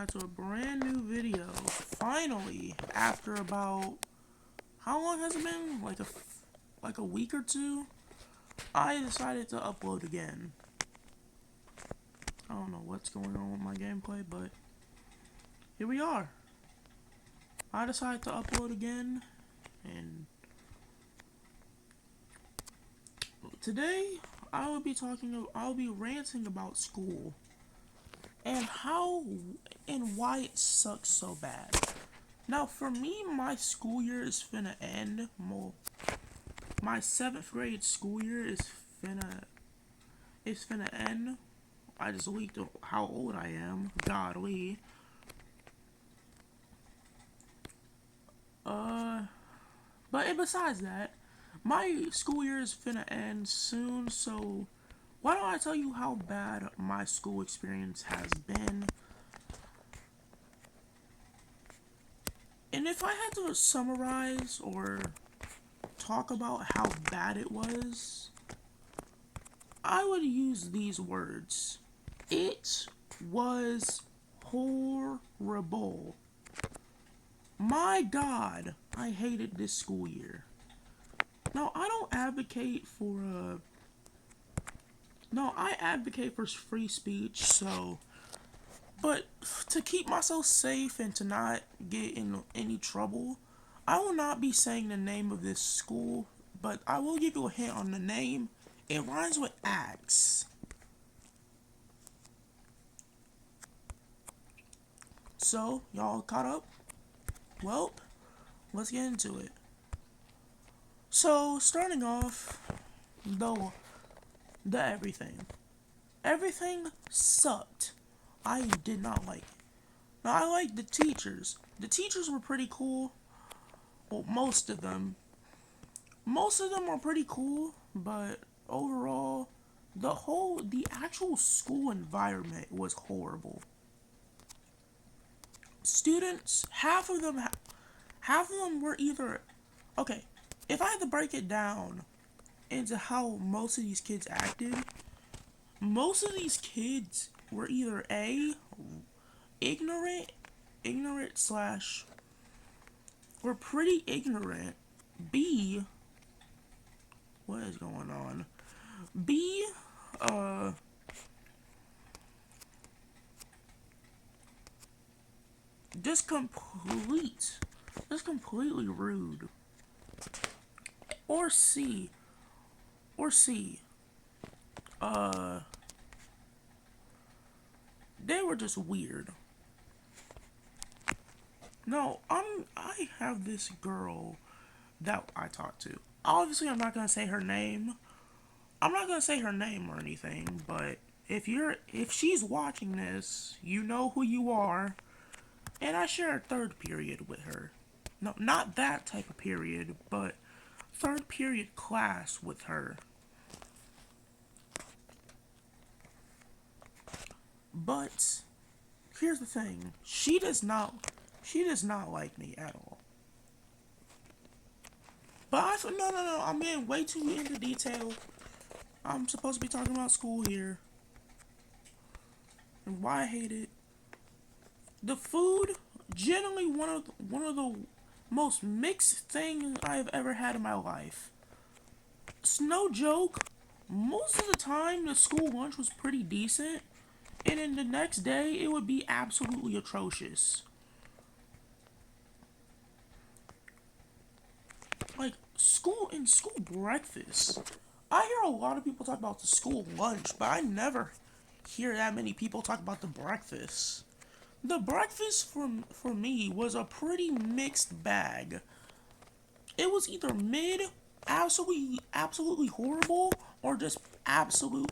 To a brand new video. Finally, after about how long has it been? Like a week or two. I decided to upload again. I don't know what's going on with my gameplay, but here we are. I decided to upload again, and today I'll be ranting about school and how and why it sucks so bad. Now, for me, my school year is finna end. My 7th grade school year is finna end. I just leaked how old I am. Godly. Uh, but besides that, my school year is finna end soon. So why don't I tell you how bad my school experience has been? And if I had to summarize or talk about how bad it was, I would use these words. It was horrible. My God, I hated this school year. Now, I don't advocate for no, I advocate for free speech, but to keep myself safe and to not get in any trouble, I will not be saying the name of this school, but I will give you a hint on the name. It rhymes with axe. So, y'all caught up? Well, let's get into it. So, starting off, though, the everything. Everything sucked. I did not like it. Now, I liked the teachers. The teachers were pretty cool. Well, most of them. Most of them were pretty cool, but overall, the actual school environment was horrible. Students, half of them were either, okay, if I had to break it down into how most of these kids acted, most of these kids were either A, ignorant, ignorant slash, were pretty ignorant, B, what is going on? B, uh, just complete, just completely rude. Or C, or C, uh, they were just weird. No, I have this girl that I talk to. Obviously, I'm not gonna say her name. I'm not gonna say her name or anything, but if she's watching this, you know who you are. And I share a third period with her. No, not that type of period, but third period class with her. But here's the thing. She does not like me at all. But no. I'm getting way too into detail. I'm supposed to be talking about school here and why I hate it. The food, generally one of the most mixed things I have ever had in my life. It's no joke. Most of the time, the school lunch was pretty decent, and then the next day, it would be absolutely atrocious. Like school breakfast. I hear a lot of people talk about the school lunch, but I never hear that many people talk about the breakfast. The breakfast for me was a pretty mixed bag. It was either mid, absolutely horrible, or just absolute,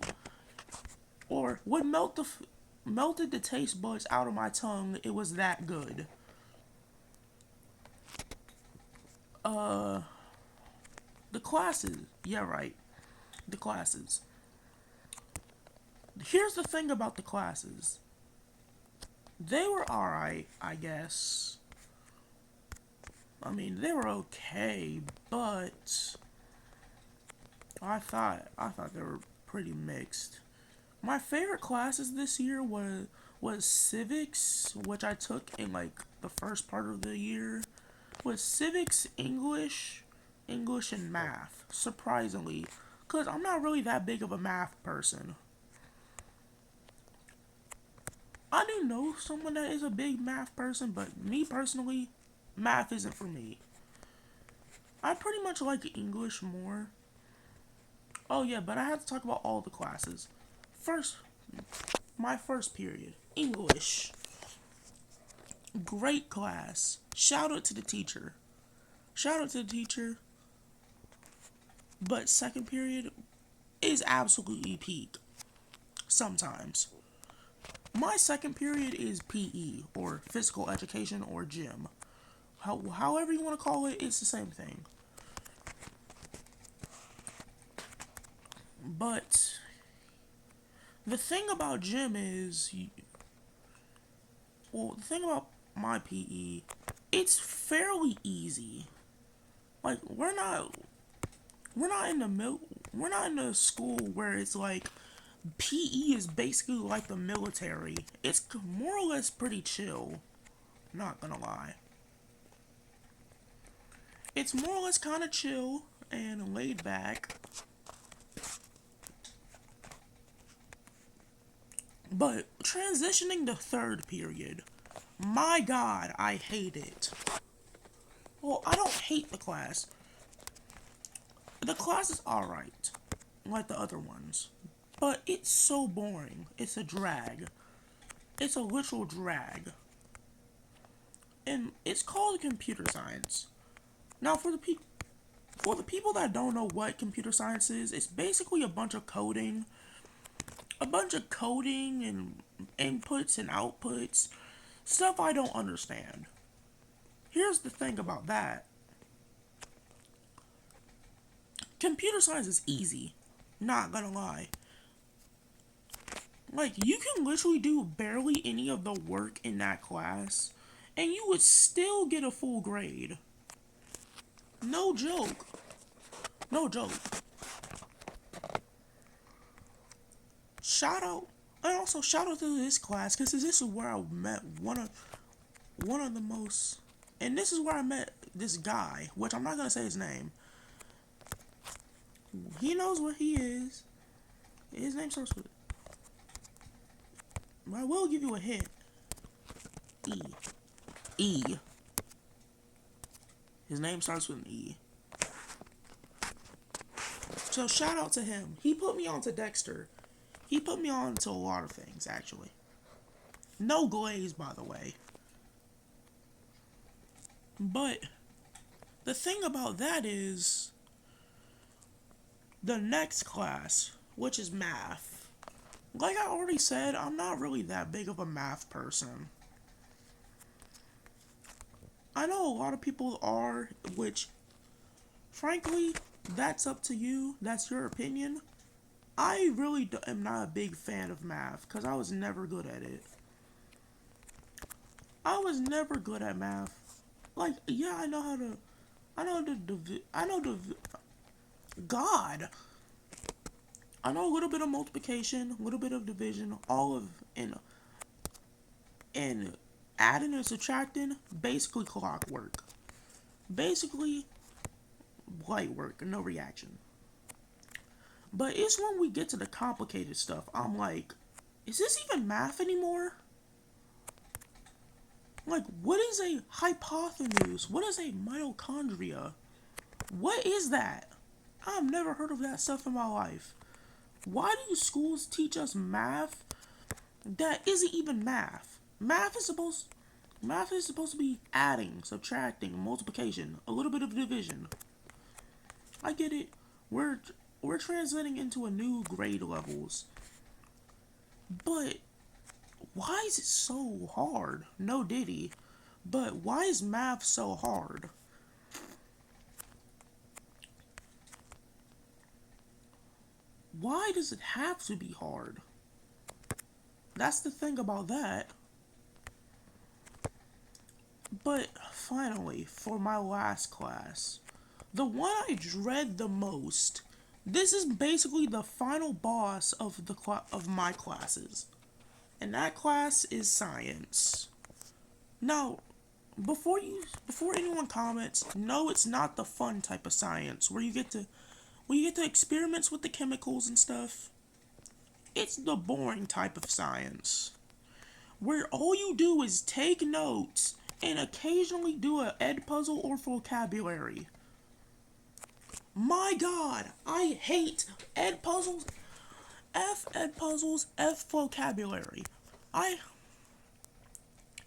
or would melted the taste buds out of my tongue. It was that good. Uh, the classes. Yeah, right. The classes. Here's the thing about the classes. They were alright, I guess. I mean, they were okay, but I thought they were pretty mixed. My favorite classes this year was civics, which I took in like the first part of the year. Was civics, English and math. Surprisingly, because I'm not really that big of a math person. I do know someone that is a big math person, but me personally, math isn't for me. I pretty much like English more. Oh yeah, but I have to talk about all the classes. First, my first period, English. Great class. Shout out to the teacher. Shout out to the teacher. But second period is absolutely peak. Sometimes. My second period is PE, or physical education, or gym. However you want to call it, it's the same thing. But the thing about gym is, well, the thing about my PE, it's fairly easy. Like we're not in the we're not in a school where it's like PE is basically like the military. It's more or less pretty chill. Not gonna lie. It's more or less kind of chill and laid back. But transitioning to third period, my god, I hate it. Well, I don't hate the class. The class is alright, like the other ones. But it's so boring. It's a drag. It's a literal drag. And it's called computer science. Now, for the people that don't know what computer science is, it's basically a bunch of coding and inputs and outputs, stuff I don't understand. Here's the thing about that. Computer science is easy, not gonna lie. Like, you can literally do barely any of the work in that class, and you would still get a full grade. No joke. No joke. Shout out, and also shout out to this class, because this is where I met one of the most, and this is where I met this guy, which I'm not gonna say his name. He knows what he is. His name starts with, I will give you a hint. E. E. His name starts with an E. So shout out to him. He put me on to Dexter. He put me on to a lot of things, actually. No glaze, by the way. But the thing about that is the next class, which is math. Like I already said, I'm not really that big of a math person. I know a lot of people are, which, frankly, that's up to you. That's your opinion. I really am not a big fan of math because I was never good at it. I was never good at math. Like, yeah, I know how to. I know the. God. I know a little bit of multiplication, a little bit of division, all of and adding and subtracting, basically clockwork. Basically, light work, no reaction. But it's when we get to the complicated stuff, I'm like, is this even math anymore? Like, what is a hypotenuse? What is a mitochondria? What is that? I've never heard of that stuff in my life. Why do schools teach us math that isn't even math? Math is supposed to be adding, subtracting, multiplication, a little bit of division. I get it. We're transiting into a new grade levels. But why is it so hard? No diddy. But why is math so hard? Why does it have to be hard? That's the thing about that. But finally, for my last class, the one I dread the most. This is basically the final boss of of my classes. And that class is science. Now, before anyone comments, no, it's not the fun type of science where you get to experiments with the chemicals and stuff. It's the boring type of science where all you do is take notes and occasionally do a ed puzzle or vocabulary. My god, I hate ed puzzles. F ed puzzles, F vocabulary. I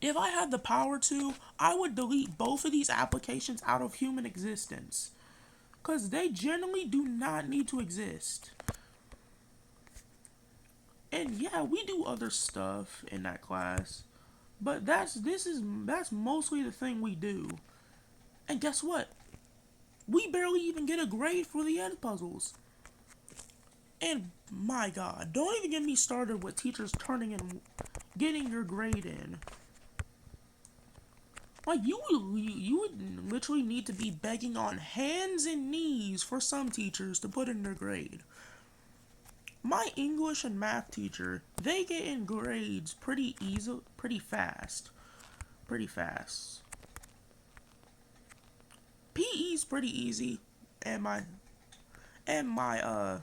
If I had the power to, I would delete both of these applications out of human existence. Cause they generally do not need to exist. And yeah, we do other stuff in that class. But that's mostly the thing we do. And guess what? We barely even get a grade for the ed puzzles. And my god, don't even get me started with teachers turning and getting your grade in. Like, you would literally need to be begging on hands and knees for some teachers to put in their grade. My English and math teacher, they get in grades pretty easy, pretty fast. Pretty fast. PE's pretty easy, and and my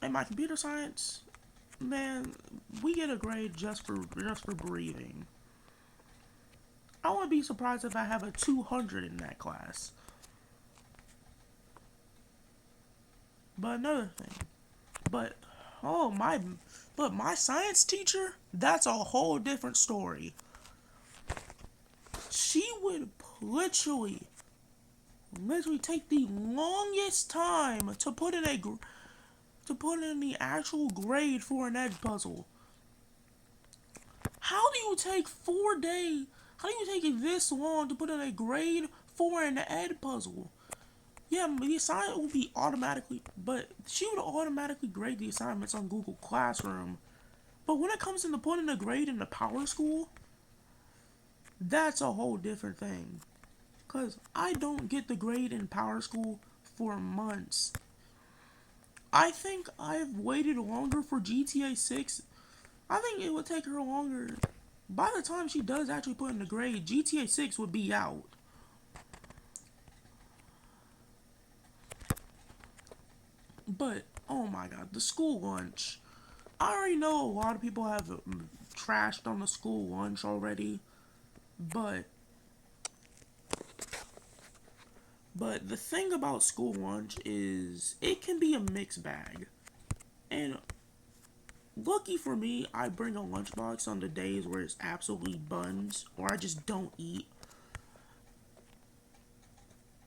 and my computer science, man, we get a grade just for breathing. I wouldn't be surprised if I have a 200 in that class. But another thing, but oh my, but my science teacher, that's a whole different story. She would literally take the longest time to put in the actual grade for an ed puzzle. How do you take 4 days? How do you take it this long to put in a grade for an ed puzzle? Yeah, the assignment will be automatically, but she would automatically grade the assignments on Google Classroom. But when it comes to putting a grade in the Power School, that's a whole different thing. Because I don't get the grade in Power School for months. I think I've waited longer for GTA 6. I think it would take her longer. By the time she does actually put in the grade, GTA 6 would be out. But, oh my god, the school lunch. I already know a lot of people have trashed on the school lunch already. But the thing about school lunch is it can be a mixed bag. And lucky for me, I bring a lunchbox on the days where it's absolutely buns or I just don't eat.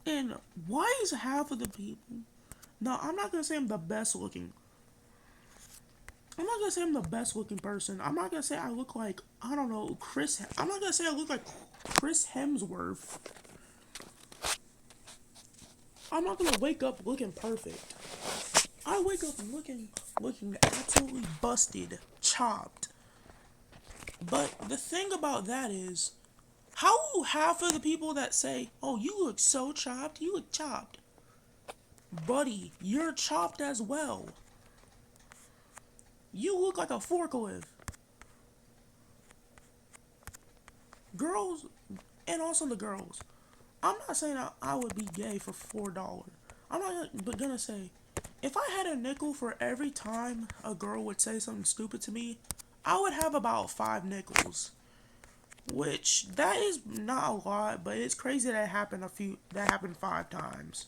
And why is half of the people... Now, I'm not going to say I'm the best looking. I'm not going to say I'm the best looking person. I'm not going to say I look like, I don't know, Chris... I'm not going to say I look like Chris Hemsworth. I'm not going to wake up looking perfect. I wake up looking absolutely busted, chopped. But the thing about that is, how half of the people that say, oh, you look so chopped, you look chopped. Buddy, you're chopped as well. You look like a forklift. Girls, and also the girls. I'm not saying I would be gay for $4. I'm not gonna say, if I had a nickel for every time a girl would say something stupid to me, I would have about 5 nickels. Which, that is not a lot, but it's crazy that happened 5 times.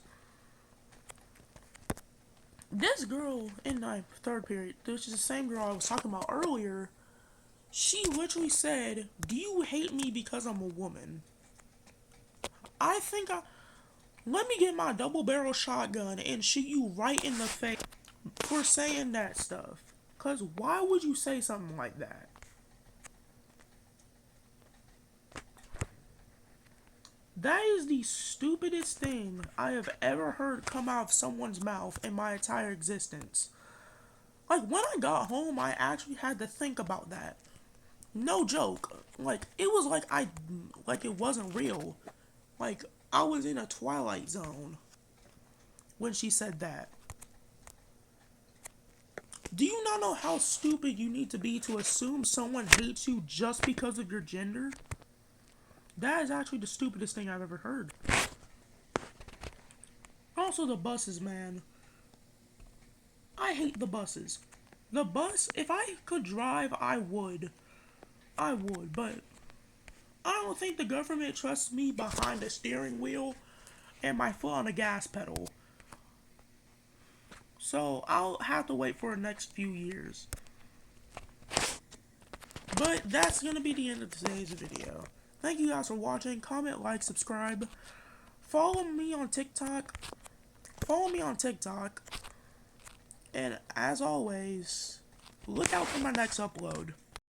This girl in my third period, which is the same girl I was talking about earlier, she literally said, do you hate me because I'm a woman? Let me get my double barrel shotgun and shoot you right in the face for saying that stuff. Because why would you say something like that? That is the stupidest thing I have ever heard come out of someone's mouth in my entire existence. Like, when I got home, I actually had to think about that. No joke. Like, it was like it wasn't real. Like, I was in a twilight zone when she said that. Do you not know how stupid you need to be to assume someone hates you just because of your gender? That is actually the stupidest thing I've ever heard. Also, the buses, man. I hate the buses. The bus, if I could drive, I would. I would, but I don't think the government trusts me behind the steering wheel and my foot on the gas pedal. So I'll have to wait for the next few years. But that's going to be the end of today's video. Thank you guys for watching. Comment, like, subscribe. Follow me on TikTok. And as always, look out for my next upload.